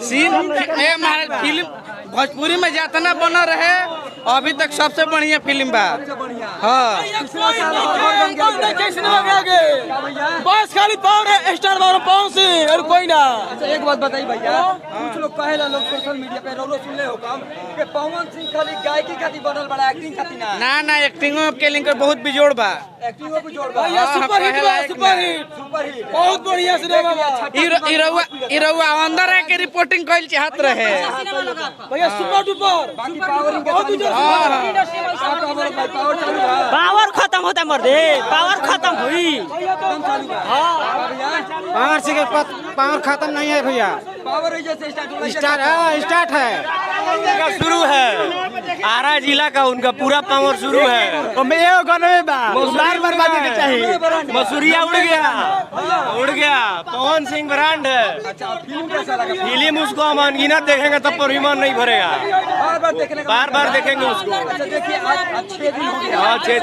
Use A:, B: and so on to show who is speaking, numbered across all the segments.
A: Scene हमारे film Bhojpuri में जितना बना रहे अभी तक सबसे बढ़िया फिल्म बा। हाँ
B: बस खाली पावर स्टार पावर से और कोई ना।
C: एक बात बताइए भैया, कुछ लोग कहेला लोग सोशल मीडिया पे रोलो सुनले हो काम कि पवन सिंह खाली गायकी खातिर बनल बड़ा, एक्टिंग खातिर ना।
A: ना एक्टिंग के लिंक बहुत बिजोड़ बा।
C: एक्टिंग में भी जोड़ बा।
B: भैया सुपर हिट बहुत बढ़िया सिनेमा बा।
A: इरवा अंदर है के रिपोर्टिंग कइल चाहत रहे
B: भैया सुपर डुपर
C: बाकी पावर इनके
B: बहुत
D: पावर खत्म होता है मर्दे, पावर खत्म हुई।
E: पावर से पावर खत्म नहीं है भैया,
C: पावर जैसे
E: स्टार्ट है,
F: शुरू है। आरा जिला का उनका पूरा पावर शुरू है।
E: बार बर्बादी के चाहिए।
F: मसूरिया उड़ गया पवन सिंह ब्रांड है। फिल्म उसको हम अनगिनत देखेंगे तब पर ईमान नहीं भरेगा। बार बार देखेंगे उसको। हाँ फिर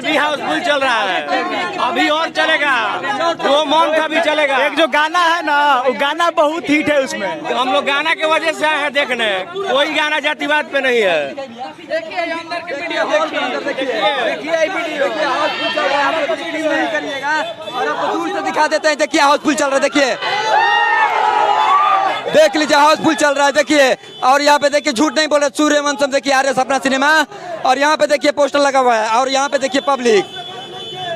F: भी हाउसफुल चल रहा है, अभी और चलेगा, 2 मंथ का भी चलेगा।
E: एक जो गाना है ना, वो गाना बहुत हिट है उसमें।
F: हम लोग गाना के वजह से आए हैं देखने, कोई गाना जातिवाद पे नहीं है।
C: और आपको दूर से दिखा देते हैं, देखिए हाउसफुल चल रहा है, देखिए देख लीजिए हाउसफुल चल रहा है देखिए। और यहाँ पे देखिए झूठ नहीं बोले, सूर्यवंशम देखिए आर्य सपना सिनेमा, और यहाँ पे देखिए पोस्टर लगा हुआ है, और यहाँ पे देखिए पब्लिक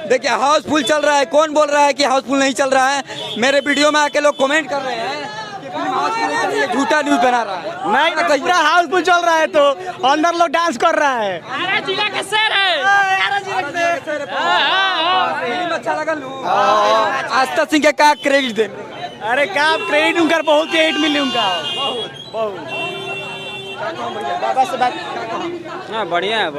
C: देखिए हाउसफुल चल रहा है। कौन बोल रहा है कि हाउसफुल नहीं चल रहा है? मेरे वीडियो में आके लोग कमेंट कर रहे हैं कि फिल्म हाउसफुल नहीं चल रही है, झूठा न्यूज बना रहा है।
E: नहीं पूरा हाउसफुल चल रहा है, तो अंदर लोग डांस कर रहा है।
D: जिला का शेर है।
C: फिल्म अच्छा लगा लू। आस्था सिंह के का क्रेडिट दे?
E: अरे क्या क्रेडिट उनका, बहुत ही हिट मिली उनका, बहुत।
A: बढ़िया है।